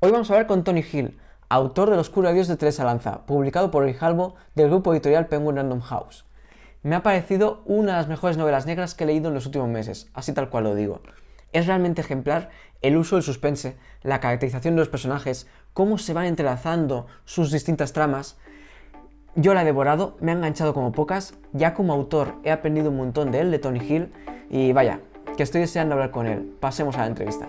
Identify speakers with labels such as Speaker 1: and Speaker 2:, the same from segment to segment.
Speaker 1: Hoy vamos a hablar con Tony Hill, autor del Oscuro Adiós de Teresa Lanza, publicado por Grijalbo del grupo editorial Penguin Random House. Me ha parecido una de las mejores novelas negras que he leído en los últimos meses, así tal cual lo digo. Es realmente ejemplar el uso del suspense, la caracterización de los personajes, cómo se van entrelazando sus distintas tramas. Yo la he devorado, me ha enganchado como pocas, ya como autor he aprendido un montón de él, de Tony Hill, y vaya, que estoy deseando hablar con él. Pasemos a la entrevista.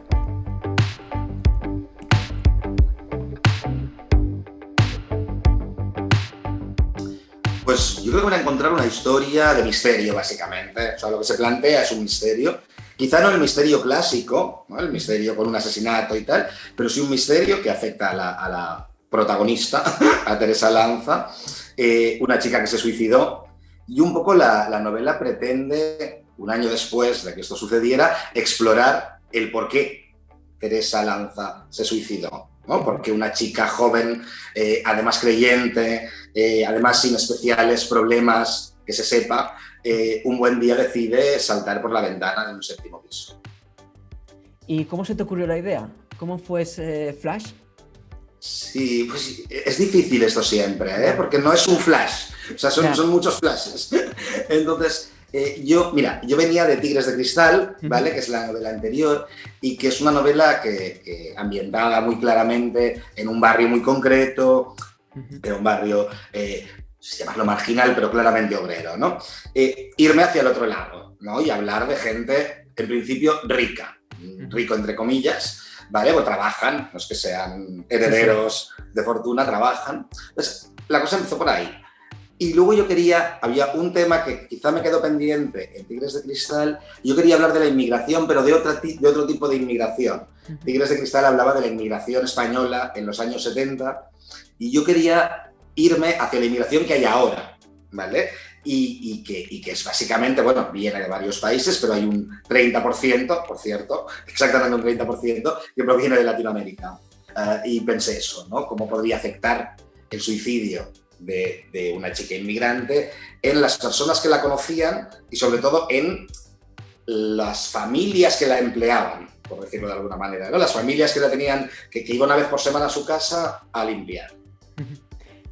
Speaker 2: Pues yo creo que van a encontrar una historia de misterio, básicamente. O sea, lo que se plantea es un misterio. Quizá no el misterio clásico, ¿no? El misterio con un asesinato y tal, pero sí un misterio que afecta a la protagonista, a Teresa Lanza, una chica que se suicidó. Y un poco la novela pretende, un año después de que esto sucediera, explorar el por qué Teresa Lanza se suicidó, ¿no? Porque una chica joven, además creyente, además sin especiales problemas que se sepa, un buen día decide saltar por la ventana de un séptimo piso.
Speaker 1: ¿Y cómo se te ocurrió la idea? ¿Cómo fue ese flash?
Speaker 2: Sí, pues es difícil esto siempre, porque no es un flash, o sea, son muchos flashes. Entonces, yo venía de Tigres de Cristal, ¿vale? Que es la novela anterior, y que es una novela que ambientada muy claramente en un barrio muy concreto, en un barrio, llamarlo marginal, pero claramente obrero, ¿no? Irme hacia el otro lado, ¿no? Y hablar de gente, en principio, rica, rico entre comillas, ¿vale? O trabajan, no es que sean herederos de fortuna, trabajan. Entonces, la cosa empezó por ahí. Y luego había un tema que quizá me quedó pendiente en Tigres de Cristal, yo quería hablar de la inmigración, pero de otro tipo de inmigración. Tigres de Cristal hablaba de la inmigración española en los años 70 y yo quería irme hacia la inmigración que hay ahora, ¿vale? Y que es básicamente, bueno, viene de varios países, pero hay un 30%, por cierto, exactamente un 30%, que proviene de Latinoamérica. Y pensé eso, ¿no? ¿Cómo podría afectar el suicidio de una chica inmigrante en las personas que la conocían y sobre todo en las familias que la empleaban, por decirlo de alguna manera, ¿no? Las familias que la tenían, que iban una vez por semana a su casa a limpiar.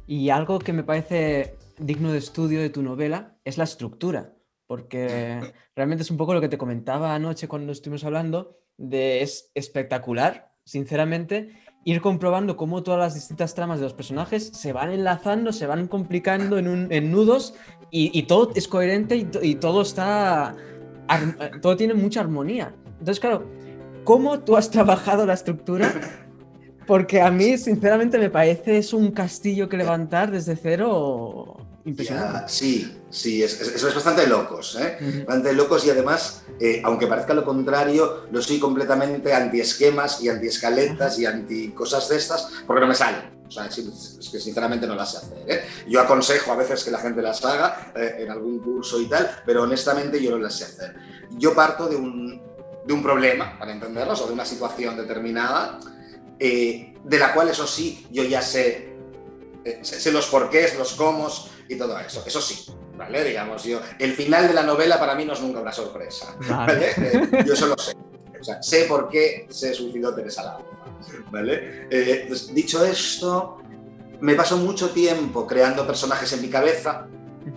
Speaker 1: Y algo que me parece digno de estudio de tu novela es la estructura, porque realmente es un poco lo que te comentaba anoche cuando estuvimos hablando, es espectacular, sinceramente, ir comprobando cómo todas las distintas tramas de los personajes se van enlazando, se van complicando en nudos y todo es coherente y todo está... todo tiene mucha armonía. Entonces, claro, ¿cómo tú has trabajado la estructura? Porque a mí, sinceramente, me parece es un castillo que levantar desde cero impresionante.
Speaker 2: Sí, eso es bastante locos, bastante locos y además, aunque parezca lo contrario, yo soy completamente anti-esquemas y anti-escaletas y anti-cosas de estas, porque no me salen. O sea, es que sinceramente no las sé hacer, Yo aconsejo a veces que la gente las haga en algún curso y tal, pero honestamente yo no las sé hacer. Yo parto de un problema, para entenderlos, o de una situación determinada, de la cual, eso sí, yo ya sé los porqués, los cómo y todo eso. Eso sí, ¿vale? Digamos, el final de la novela para mí no es nunca una sorpresa, ¿vale? Yo eso lo sé. O sea, sé por qué se suicidó Teresa Lanza, ¿vale? Pues, dicho esto, me paso mucho tiempo creando personajes en mi cabeza,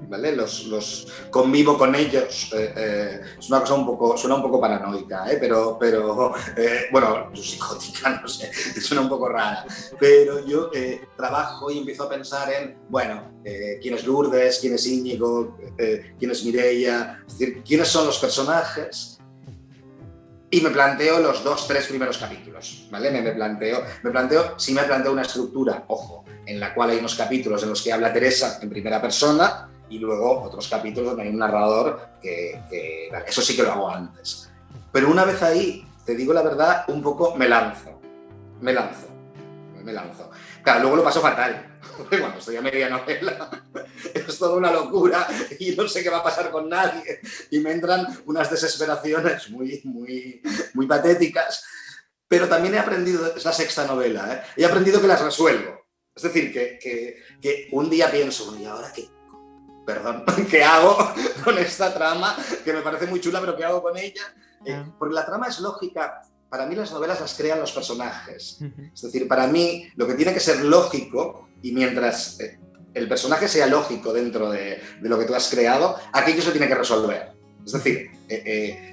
Speaker 2: ¿vale? Los convivo con ellos. Es una cosa suena un poco paranoica, pero bueno, psicótica, no sé, suena un poco rara. Pero yo trabajo y empiezo a pensar en, bueno, quién es Lourdes, quién es Íñigo, quién es Mireia, es decir, quiénes son los personajes. Y me planteo los 2-3 primeros capítulos, ¿vale? Me planteo una estructura, ojo, en la cual hay unos capítulos en los que habla Teresa en primera persona y luego otros capítulos donde hay un narrador que eso sí que lo hago antes. Pero una vez ahí, te digo la verdad, un poco me lanzo. Claro, luego lo paso fatal, porque cuando estoy a media novela es toda una locura y no sé qué va a pasar con nadie y me entran unas desesperaciones muy patéticas, pero también he aprendido, es la sexta novela, he aprendido que las resuelvo. Es decir, que un día pienso, ¿y ahora qué? Perdón, ¿qué hago con esta trama? Que me parece muy chula, pero ¿qué hago con ella? Porque la trama es lógica para mí las novelas las crean los personajes.
Speaker 1: Ujú.
Speaker 2: Es decir, para mí lo que tiene que ser lógico, y mientras el personaje sea lógico dentro de lo que tú has creado, aquello se tiene que resolver. Es decir,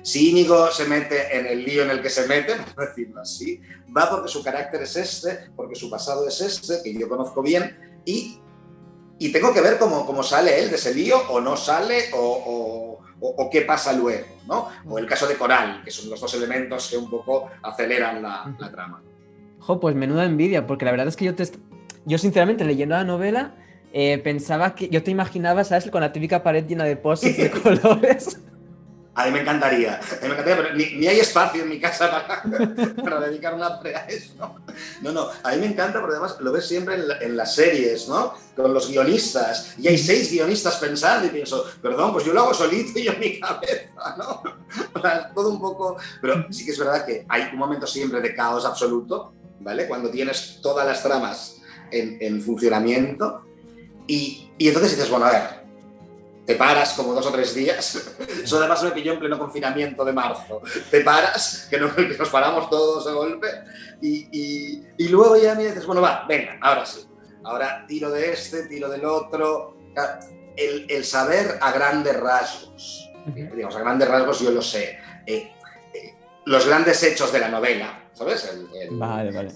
Speaker 2: si Íñigo se mete en el lío en el que se mete, por decirlo así, va porque su carácter es este, porque su pasado es este, que yo conozco bien, y tengo que ver cómo sale él de ese lío, o no sale, o qué pasa luego, ¿no? O el caso de Coral, que son los dos elementos que un poco aceleran la trama.
Speaker 1: Jo, pues menuda envidia, porque la verdad es que yo sinceramente, leyendo la novela, pensaba que yo te imaginaba, ¿sabes? Con la típica pared llena de posits de colores.
Speaker 2: A mí me encantaría, pero ni hay espacio en mi casa para dedicar una pared a eso. No, a mí me encanta, porque además lo ves siempre en las series, ¿no? Con los guionistas, y hay 6 guionistas pensando, y pienso, perdón, pues yo lo hago solito y en mi cabeza, ¿no? O sea, todo un poco... Pero sí que es verdad que hay un momento siempre de caos absoluto, ¿vale? Cuando tienes todas las tramas en funcionamiento, y entonces dices, bueno, a ver, te paras como 2 o 3 días. Eso además me pilló en pleno confinamiento de marzo. Te paras, que nos paramos todos de golpe, y luego ya me dices, bueno, va, venga, ahora sí. Ahora tiro de este, tiro del otro. El saber a grandes rasgos, digamos, a grandes rasgos yo lo sé. Los grandes hechos de la novela, ¿sabes?
Speaker 1: Vale.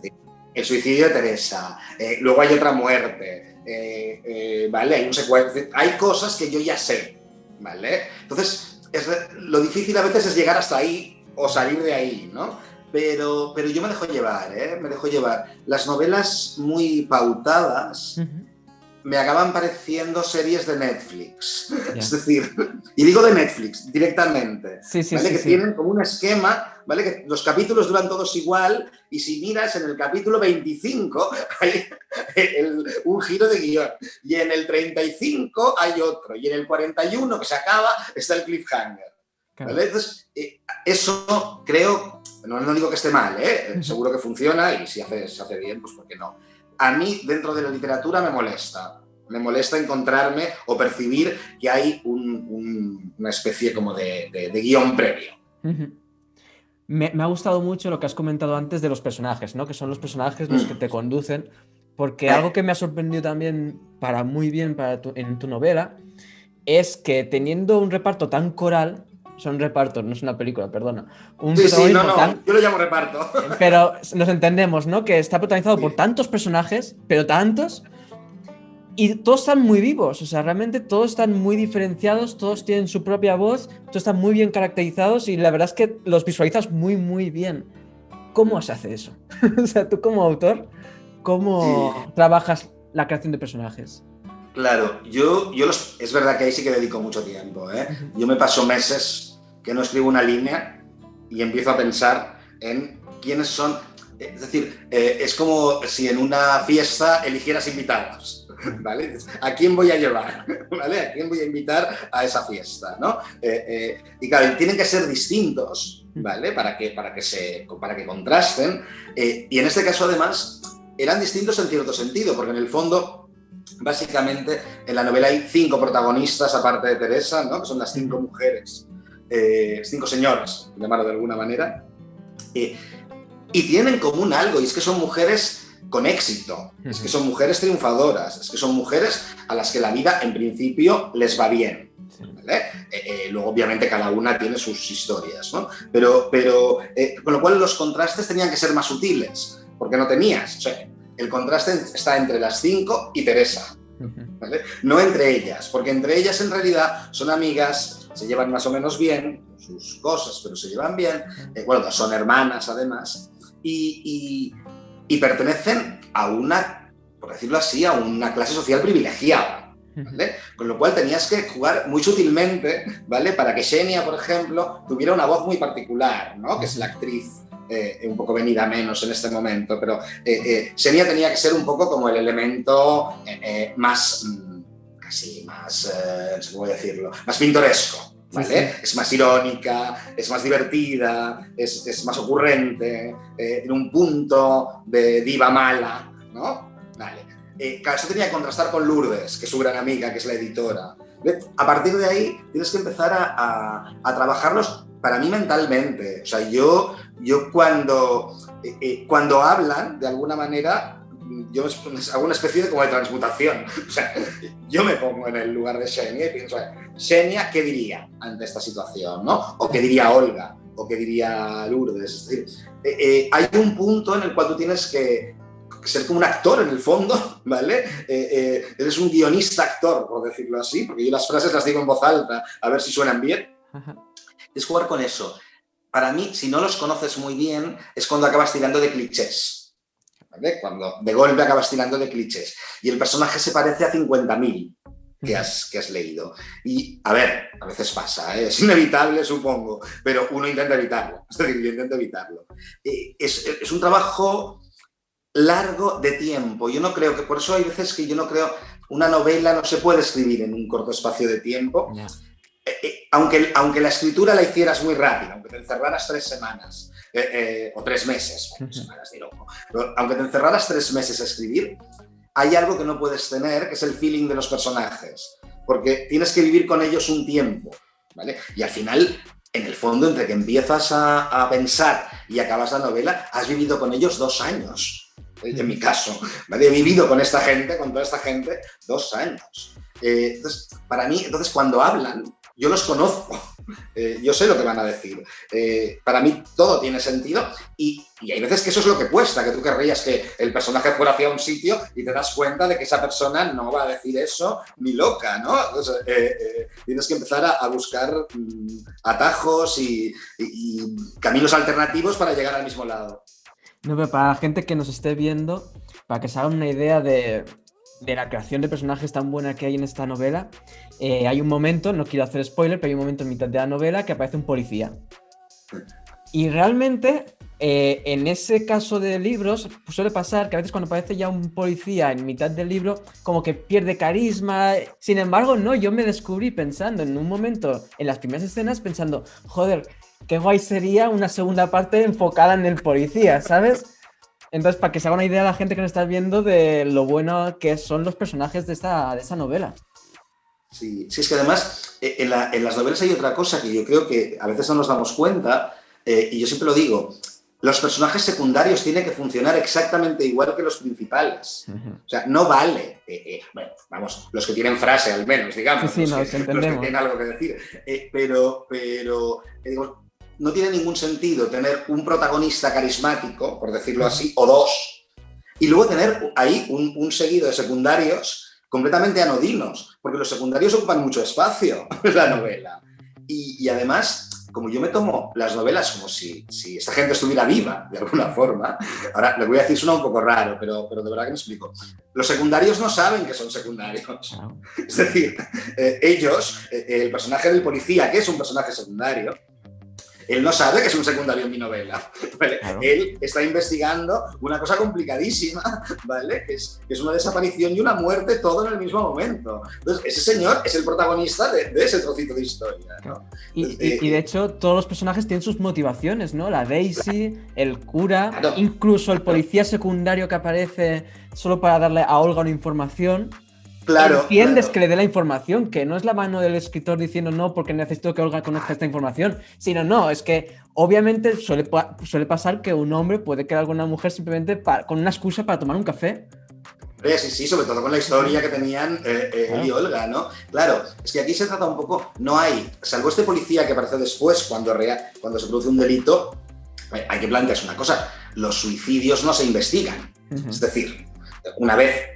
Speaker 2: El suicidio de Teresa, luego hay otra muerte, ¿vale? Hay un secuestro, hay cosas que yo ya sé, ¿vale? Entonces, lo difícil a veces es llegar hasta ahí o salir de ahí, ¿no? Pero yo me dejo llevar, me dejo llevar. Las novelas muy pautadas me acaban pareciendo series de Netflix. Yeah. Es decir, y digo de Netflix directamente,
Speaker 1: sí,
Speaker 2: ¿vale? Que
Speaker 1: sí.
Speaker 2: tienen como un esquema, ¿vale? Que los capítulos duran todos igual, y si miras en el capítulo 25 hay un giro de guión, y en el 35 hay otro, y en el 41 que se acaba está el cliffhanger, ¿vale? Entonces, eso creo, no digo que esté mal, seguro que funciona, y si se hace bien, pues ¿por qué no? A mí, dentro de la literatura, me molesta encontrarme o percibir que hay una especie como de guión previo.
Speaker 1: Me ha gustado mucho lo que has comentado antes de los personajes, ¿no? Que son los personajes los que te conducen, porque algo que me ha sorprendido también muy bien en tu novela es que, teniendo un reparto tan coral, son repartos, no es una película, perdona.
Speaker 2: Yo lo llamo reparto.
Speaker 1: Pero nos entendemos, ¿no? Que está protagonizado por tantos personajes, pero tantos, y todos están muy vivos, o sea, realmente todos están muy diferenciados, todos tienen su propia voz, todos están muy bien caracterizados, y la verdad es que los visualizas muy, muy bien. ¿Cómo se hace eso? O sea, tú como autor, ¿cómo trabajas la creación de personajes?
Speaker 2: Claro, es verdad que ahí sí que dedico mucho tiempo, Yo me paso meses que no escribo una línea y empiezo a pensar en quiénes son. Es decir, es como si en una fiesta eligieras invitados, ¿vale? ¿A quién voy a llevar? ¿Vale? ¿A quién voy a invitar a esa fiesta, ¿no? Y claro, tienen que ser distintos, ¿vale? Para que contrasten. Y en este caso, además, eran distintos en cierto sentido, porque en el fondo, básicamente, en la novela hay 5 protagonistas, aparte de Teresa, ¿no? Que son las 5 mujeres, 5 señoras, llamarlo de alguna manera, y tienen en común algo, y es que son mujeres con éxito, es que son mujeres triunfadoras, es que son mujeres a las que la vida, en principio, les va bien, ¿vale? Luego, obviamente, cada una tiene sus historias, ¿no? Pero con lo cual los contrastes tenían que ser más sutiles, porque no tenías, o sea, el contraste está entre las 5 y Teresa, ¿vale? No entre ellas, porque entre ellas en realidad son amigas, se llevan más o menos bien, sus cosas, pero se llevan bien, bueno, son hermanas además, y pertenecen a una, por decirlo así, a una clase social privilegiada, ¿vale? Con lo cual tenías que jugar muy sutilmente, ¿vale? Para que Xenia, por ejemplo, tuviera una voz muy particular, ¿no? Que es la actriz un poco venida menos en este momento, pero Xenia tenía que ser un poco como el elemento más, casi más, no sé cómo decirlo, más pintoresco, ¿vale? Sí. Es más irónica, es más divertida, es más ocurrente, tiene un punto de diva mala, ¿no? Vale. Claro, eso tenía que contrastar con Lourdes, que es su gran amiga, que es la editora. A partir de ahí tienes que empezar a trabajarlos para mí mentalmente. O sea, yo cuando hablan, de alguna manera, yo hago una especie de como de transmutación. O sea, yo me pongo en el lugar de Xenia y pienso, Xenia, ¿qué diría ante esta situación, ¿no? O qué diría Olga, o qué diría Lourdes. Es decir, hay un punto en el cual tú tienes que ser como un actor en el fondo, ¿vale? Eres un guionista-actor, por decirlo así, porque yo las frases las digo en voz alta, a ver si suenan bien. Es jugar con eso. Para mí, si no los conoces muy bien, es cuando acabas tirando de clichés, ¿vale? Cuando de golpe acabas tirando de clichés. Y el personaje se parece a 50.000 que has leído. Y, a ver, a veces pasa, ¿eh? Es inevitable, supongo, pero uno intenta evitarlo. Es decir, yo intento evitarlo. Es un trabajo largo de tiempo. Yo no creo que, por eso hay veces que yo no creo, una novela no se puede escribir en un corto espacio de tiempo. Yeah. Aunque la escritura la hicieras muy rápido, aunque te encerraras 3 semanas o 3 meses, semanas de loco, pero aunque te encerraras 3 meses a escribir, hay algo que no puedes tener, que es el feeling de los personajes, porque tienes que vivir con ellos un tiempo, ¿vale? Y al final, en el fondo, entre que empiezas a pensar y acabas la novela, has vivido con ellos 2 años, en mi caso, ¿vale? He vivido con esta gente, con toda esta gente, 2 años. Entonces, para mí, cuando hablan, yo los conozco, yo sé lo que van a decir. Para mí todo tiene sentido y hay veces que eso es lo que cuesta, que tú querrías que el personaje fuera hacia un sitio y te das cuenta de que esa persona no va a decir eso ni loca, ¿no? Entonces, tienes que empezar a buscar atajos y caminos alternativos para llegar al mismo lado.
Speaker 1: No, pero para la gente que nos esté viendo, para que se hagan una idea de la creación de personajes tan buena que hay en esta novela, hay un momento, no quiero hacer spoiler, pero hay un momento en mitad de la novela que aparece un policía. Y realmente, en ese caso de libros, pues suele pasar que a veces cuando aparece ya un policía en mitad del libro, como que pierde carisma. Sin embargo, no, yo me descubrí pensando en un momento, en las primeras escenas, pensando, joder, qué guay sería una segunda parte enfocada en el policía, ¿sabes? Entonces, para que se haga una idea la gente que nos está viendo de lo bueno que son los personajes de esta novela.
Speaker 2: Sí, es que además en las novelas hay otra cosa que yo creo que a veces no nos damos cuenta, y yo siempre lo digo, los personajes secundarios tienen que funcionar exactamente igual que los principales. O sea, no vale, bueno, vamos, los que tienen frase al menos, digamos,
Speaker 1: sí,
Speaker 2: los que tienen algo que decir, pero digamos, no tiene ningún sentido tener un protagonista carismático, por decirlo así, o 2, y luego tener ahí un seguido de secundarios completamente anodinos, porque los secundarios ocupan mucho espacio en la novela. Y además, como yo me tomo las novelas como si esta gente estuviera viva, de alguna forma, ahora le voy a decir, suena un poco raro, pero de verdad que me explico. Los secundarios no saben que son secundarios. Es decir, ellos, el personaje del policía, que es un personaje secundario, él no sabe que es un secundario en mi novela, ¿vale? Claro. Él está investigando una cosa complicadísima, ¿vale? Que es una desaparición y una muerte todo en el mismo momento. Entonces, ese señor es el protagonista de ese trocito de historia, ¿no?
Speaker 1: Y de hecho, todos los personajes tienen sus motivaciones, ¿no? La Daisy, el cura, claro, incluso el policía secundario que aparece solo para darle a Olga una información.
Speaker 2: Claro,
Speaker 1: entiendes
Speaker 2: claro.
Speaker 1: que le dé la información, que no es la mano del escritor diciendo no porque necesito que Olga conozca esta información, sino no, es que obviamente suele pasar que un hombre puede quedar con una mujer simplemente con una excusa para tomar un café.
Speaker 2: Sí, sobre todo con la historia que tenían él y Olga, ¿no? Claro, es que aquí se trata un poco, no hay, salvo este policía que aparece después cuando se produce un delito, hay que plantearse una cosa, los suicidios no se investigan, es decir, una vez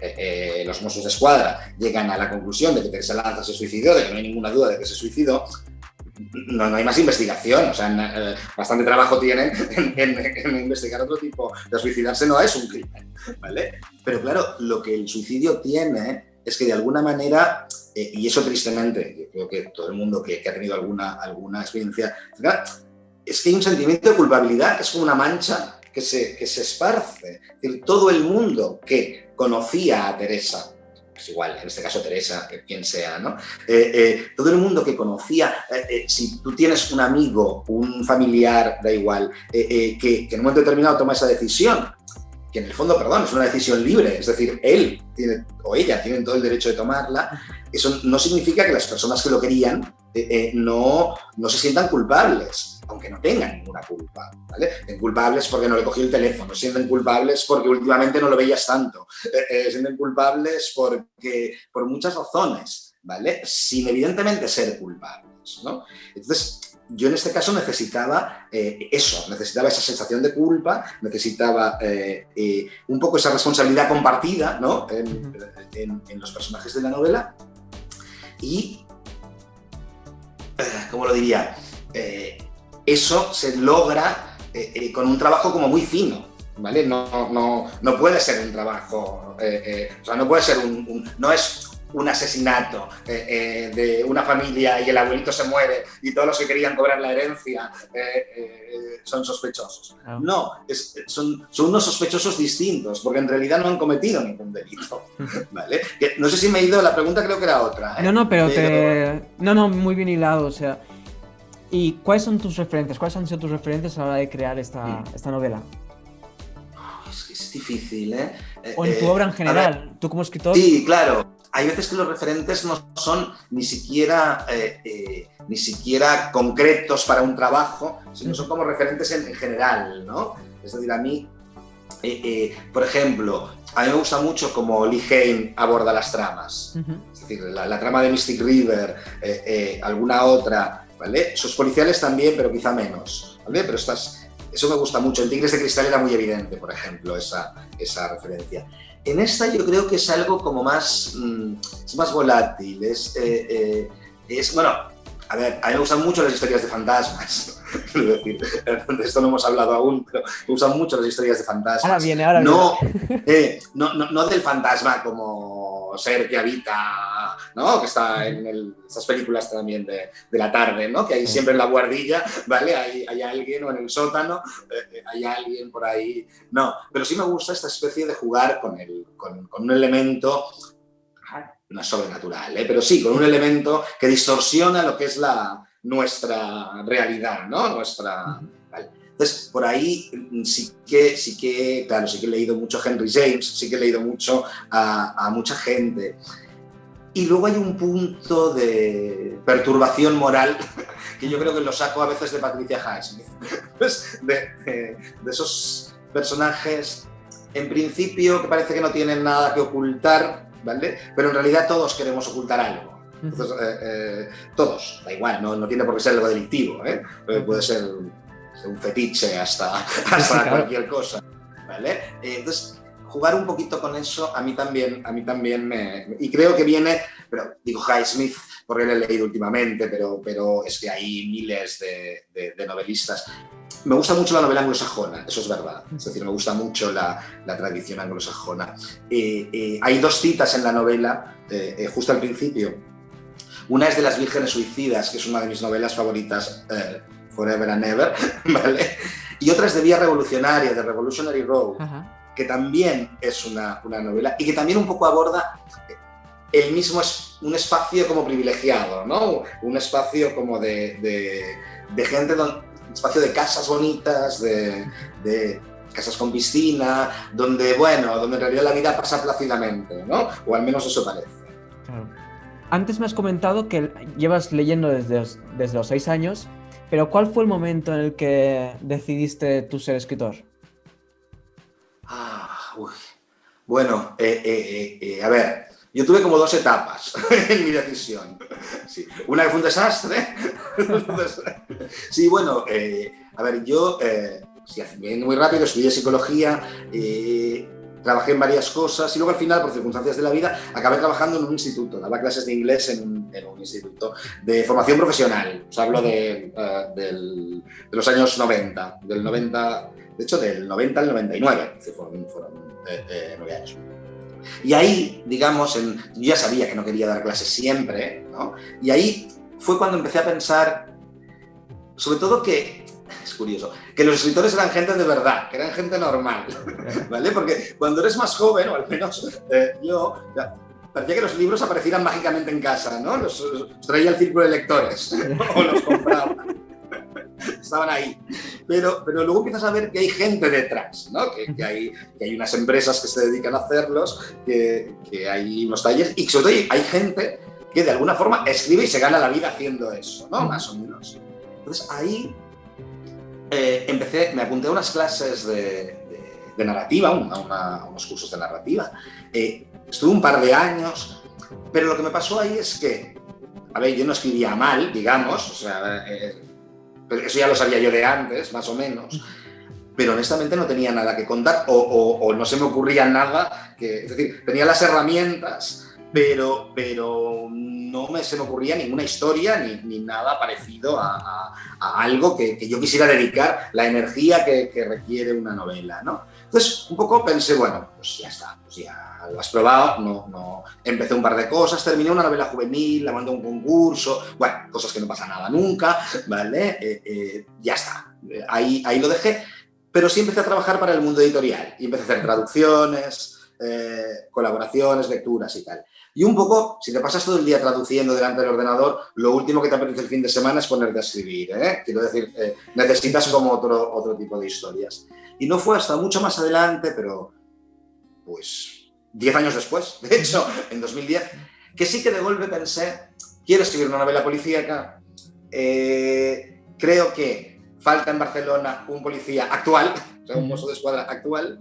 Speaker 2: los Mossos d'Esquadra llegan a la conclusión de que Teresa Lanza se suicidó, de que no hay ninguna duda de que se suicidó, no hay más investigación, o sea, bastante trabajo tienen en investigar otro tipo. De suicidarse no es un crimen, ¿vale? Pero claro, lo que el suicidio tiene es que de alguna manera, y eso tristemente, yo creo que todo el mundo que ha tenido alguna experiencia, es que hay un sentimiento de culpabilidad que es como una mancha que se esparce. Es decir, todo el mundo que conocía a Teresa, pues igual, en este caso Teresa, quien sea, ¿no? Todo el mundo que conocía, si tú tienes un amigo, un familiar, da igual, que en un momento determinado toma esa decisión, que en el fondo, perdón, es una decisión libre, es decir, él o ella tienen todo el derecho de tomarla, eso no significa que las personas que lo querían no se sientan culpables. aunque no tengan ninguna culpa, ¿vale? Sienten culpables porque no le cogió el teléfono, sienten culpables porque últimamente no lo veías tanto, sienten culpables por muchas razones, ¿vale? Sin evidentemente ser culpables, ¿no? Entonces, yo en este caso necesitaba necesitaba esa sensación de culpa, necesitaba un poco esa responsabilidad compartida, ¿no? en los personajes de la novela y, ¿cómo lo diría? Eso se logra con un trabajo como muy fino, ¿vale? No puede ser un trabajo, o sea, no puede ser no es un asesinato de una familia y el abuelito se muere y todos los que querían cobrar la herencia son sospechosos. Oh. No, son unos sospechosos distintos, porque en realidad no han cometido ningún delito, ¿vale? No sé si me he ido, la pregunta creo que era otra.
Speaker 1: No, pero No, muy bien hilado, o sea. ¿Y cuáles son tus referentes? ¿Cuáles han sido tus referentes a la hora de crear esta novela?
Speaker 2: Es difícil, ¿eh?
Speaker 1: O en tu obra en general, tú como escritor.
Speaker 2: Sí, claro. Hay veces que los referentes no son ni siquiera concretos para un trabajo, sino son como referentes en general, ¿no? Es decir, a mí, por ejemplo, a mí me gusta mucho cómo Lee Hein aborda las tramas. Es decir, la trama de Mystic River, alguna otra, ¿vale? Sus policiales también, pero quizá menos, ¿vale? Pero eso me gusta mucho. En Tigres de Cristal era muy evidente, por ejemplo, esa referencia. En esta yo creo que es algo como más volátil, bueno, a ver, a mí me gustan mucho las historias de fantasmas, quiero decir, de esto no hemos hablado aún, pero me gustan mucho las historias de fantasmas.
Speaker 1: Ahora viene.
Speaker 2: No del fantasma como ser que habita, ¿no? Que está en esas películas también de la tarde, ¿no? Que hay siempre en la guardilla, ¿vale? Hay alguien, o en el sótano, hay alguien por ahí. No, pero sí me gusta esta especie de jugar con un elemento, no es sobrenatural, pero sí, con un elemento que distorsiona lo que es nuestra realidad, ¿no? ¿vale? Entonces, por ahí sí que he leído mucho a Henry James, sí que he leído mucho a mucha gente. Y luego hay un punto de perturbación moral que yo creo que lo saco a veces de Patricia Highsmith. Pues de esos personajes, en principio, que parece que no tienen nada que ocultar, ¿vale? Pero en realidad todos queremos ocultar algo. Entonces, todos, da igual, no tiene por qué ser algo delictivo, ¿eh? Puede ser un fetiche hasta cualquier cosa, ¿vale? Entonces, jugar un poquito con eso a mí también y creo que viene, pero digo Highsmith porque lo he leído últimamente, pero es que hay miles de novelistas. Me gusta mucho la novela anglosajona, eso es verdad, es decir, me gusta mucho la tradición anglosajona. Hay dos citas en la novela, justo al principio. Una es de Las Vírgenes Suicidas, que es una de mis novelas favoritas, Forever and Ever, ¿vale? Y otra es de Vía Revolucionaria, de Revolutionary Road, que también es una novela y que también un poco aborda el mismo un espacio como privilegiado, ¿no? Un espacio como de gente, un espacio de casas bonitas, de casas con piscina, donde en realidad la vida pasa plácidamente, ¿no? O al menos eso parece.
Speaker 1: Claro. Antes me has comentado que llevas leyendo desde los 6 años, pero ¿cuál fue el momento en el que decidiste tú ser escritor?
Speaker 2: Bueno, a ver, yo tuve como 2 etapas en mi decisión. Sí. Una que fue un desastre. Sí, bueno, a ver, yo, muy rápido, estudié psicología, trabajé en varias cosas y luego al final, por circunstancias de la vida, acabé trabajando en un instituto, daba clases de inglés en un instituto de formación profesional. Os hablo de los años 90, de hecho del 90 al 99, fueron 9 años. Y ahí, digamos, yo ya sabía que no quería dar clases siempre, ¿no? Y ahí fue cuando empecé a pensar, sobre todo que, es curioso, que los escritores eran gente de verdad, que eran gente normal, ¿vale? Porque cuando eres más joven, o al menos yo, parecía que los libros aparecieran mágicamente en casa, ¿no? Los traía al círculo de lectores, o los compraba. Estaban ahí. Pero luego empiezas a ver que hay gente detrás, ¿no? Que hay unas empresas que se dedican a hacerlos, que hay unos talleres, y sobre todo hay gente que de alguna forma escribe y se gana la vida haciendo eso, ¿no? Más o menos. Entonces ahí me apunté a unas clases de narrativa, a unos cursos de narrativa. Estuve un par de años, pero lo que me pasó ahí es que, a ver, yo no escribía mal, digamos, o sea, eso ya lo sabía yo de antes, más o menos, pero honestamente no tenía nada que contar o no se me ocurría nada, es decir, tenía las herramientas, pero no se me ocurría ninguna historia ni nada parecido a algo que yo quisiera dedicar la energía que requiere una novela, ¿no? Entonces, un poco pensé, bueno, pues ya está, pues ya lo has probado, no. Empecé un par de cosas, terminé una novela juvenil, la mandé a un concurso, bueno, cosas que no pasa nada nunca, ¿vale? Ya está, ahí lo dejé, pero sí empecé a trabajar para el mundo editorial y empecé a hacer traducciones, colaboraciones, lecturas y tal. Y un poco, si te pasas todo el día traduciendo delante del ordenador, lo último que te apetece el fin de semana es ponerte a escribir, ¿eh? Quiero decir, necesitas como otro tipo de historias. Y no fue hasta mucho más adelante, pero pues 10 años después, de hecho, en 2010, que sí que de golpe pensé, quiero escribir una novela policíaca, creo que falta en Barcelona un policía actual, o sea, un mozo de escuadra actual,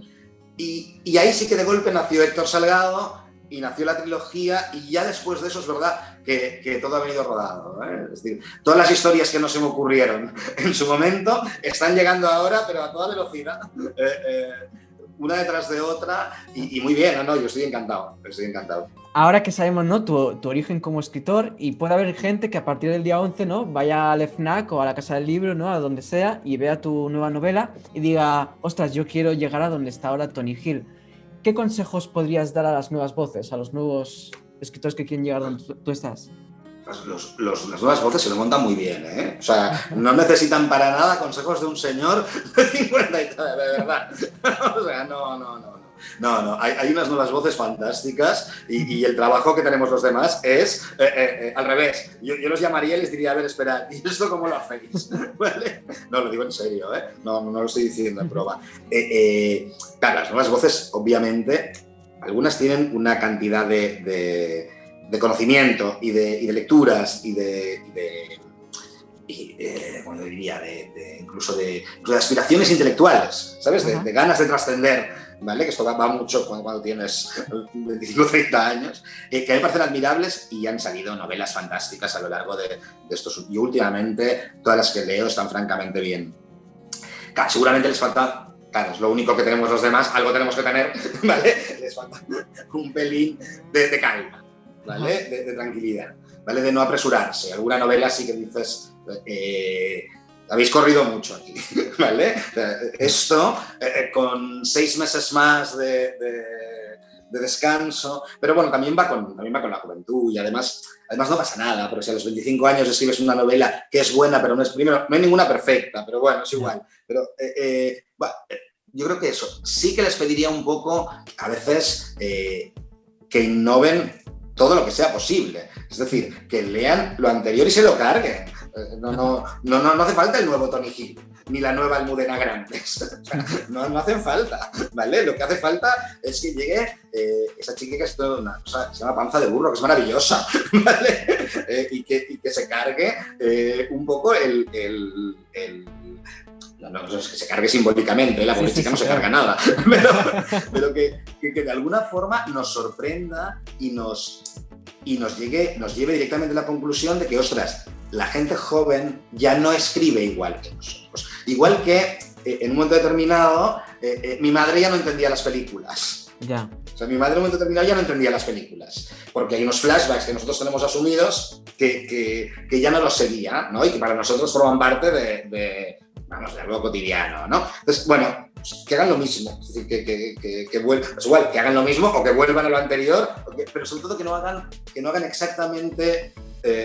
Speaker 2: y ahí sí que de golpe nació Héctor Salgado, y nació la trilogía, y ya después de eso es verdad que todo ha venido rodado, ¿eh? Es decir, todas las historias que no se me ocurrieron en su momento están llegando ahora, pero a toda velocidad, una detrás de otra, y muy bien, ¿no? Yo estoy encantado.
Speaker 1: Ahora que sabemos, ¿no?, tu origen como escritor, y puede haber gente que a partir del día 11, ¿no?, vaya al FNAC o a la Casa del Libro, ¿no?, a donde sea, y vea tu nueva novela y diga, ostras, yo quiero llegar a donde está ahora Tony Gil. ¿Qué consejos podrías dar a las nuevas voces, a los nuevos escritores que quieren llegar donde tú estás?
Speaker 2: Las nuevas voces se lo montan muy bien, ¿eh? O sea, no necesitan para nada consejos de un señor de 50 y tal, de verdad. O sea, no. Hay unas nuevas voces fantásticas y el trabajo que tenemos los demás es al revés. Yo los llamaría y les diría, a ver, esperad, ¿y esto cómo lo hacéis? ¿Vale? No, lo digo en serio, ¿eh? No lo estoy diciendo en broma. Claro, las nuevas voces, obviamente, algunas tienen una cantidad de conocimiento y de lecturas bueno, diría, incluso de aspiraciones intelectuales, ¿sabes? De ganas de trascender, ¿vale? Que esto va mucho cuando tienes 25 o 30 años, que a mí me parecen admirables, y han salido novelas fantásticas a lo largo de estos. Y últimamente todas las que leo están francamente bien. Claro, seguramente les falta... Claro, es lo único que tenemos los demás, algo tenemos que tener, ¿vale? Les falta un pelín de calma, ¿vale? De tranquilidad, ¿vale? De no apresurarse. Alguna novela sí que dices, habéis corrido mucho aquí, ¿vale? Esto, con 6 meses más de descanso, pero bueno, también va con la juventud, y además no pasa nada, porque si a los 25 años escribes una novela que es buena, pero no hay ninguna perfecta, pero bueno, es igual. Pero yo creo que eso, sí que les pediría un poco, a veces, que innoven todo lo que sea posible. Es decir, que lean lo anterior y se lo carguen. No hace falta el nuevo Tony Gil, ni la nueva Almudena Grandes. O sea, no hacen falta, ¿vale? Lo que hace falta es que llegue esa chica que es toda una cosa que se llama Panza de Burro, que es maravillosa, ¿vale? Y que se cargue un poco no es que se cargue simbólicamente, la pobre chica no se carga nada, pero que de alguna forma nos sorprenda y nos lleve directamente a la conclusión de que, ostras, la gente joven ya no escribe igual que nosotros. Igual que en un momento determinado mi madre ya no entendía las películas.
Speaker 1: Ya.
Speaker 2: O sea, mi madre en un momento determinado ya no entendía las películas, porque hay unos flashbacks que nosotros tenemos asumidos que ya no los seguía, ¿no? Y que para nosotros forman parte de algo cotidiano, ¿no? Entonces, bueno, pues que hagan lo mismo, es decir, que vuelvan, pues igual, que hagan lo mismo o que vuelvan a lo anterior, pero sobre todo que no hagan exactamente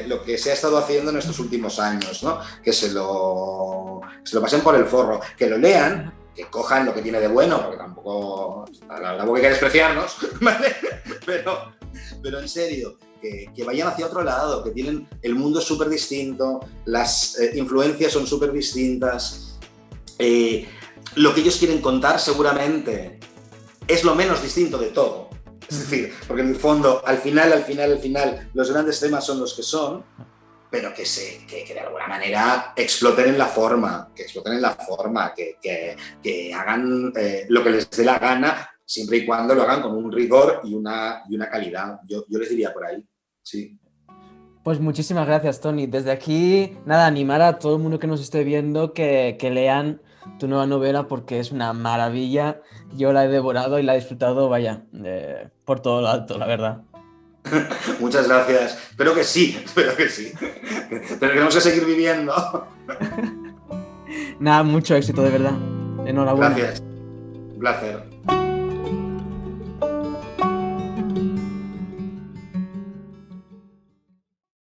Speaker 2: lo que se ha estado haciendo en estos últimos años, ¿no? Que se lo pasen por el forro, que lo lean, que cojan lo que tiene de bueno, porque tampoco hay que despreciarnos, ¿vale? Pero en serio, que vayan hacia otro lado, que tienen el mundo súper distinto, las influencias son súper distintas, lo que ellos quieren contar seguramente es lo menos distinto de todo. Es decir, porque en el fondo, al final, los grandes temas son los que son, pero que de alguna manera exploten en la forma, que hagan lo que les dé la gana, siempre y cuando lo hagan con un rigor y una calidad. Yo les diría por ahí, sí.
Speaker 1: Pues muchísimas gracias, Tony. Desde aquí, nada, animar a todo el mundo que nos esté viendo que lean tu nueva novela porque es una maravilla. Yo la he devorado y la he disfrutado, vaya, por todo lo alto, la verdad.
Speaker 2: Muchas gracias. Espero que sí. Tenemos que seguir viviendo.
Speaker 1: Nada, mucho éxito, de verdad. Enhorabuena.
Speaker 2: Gracias. Un placer.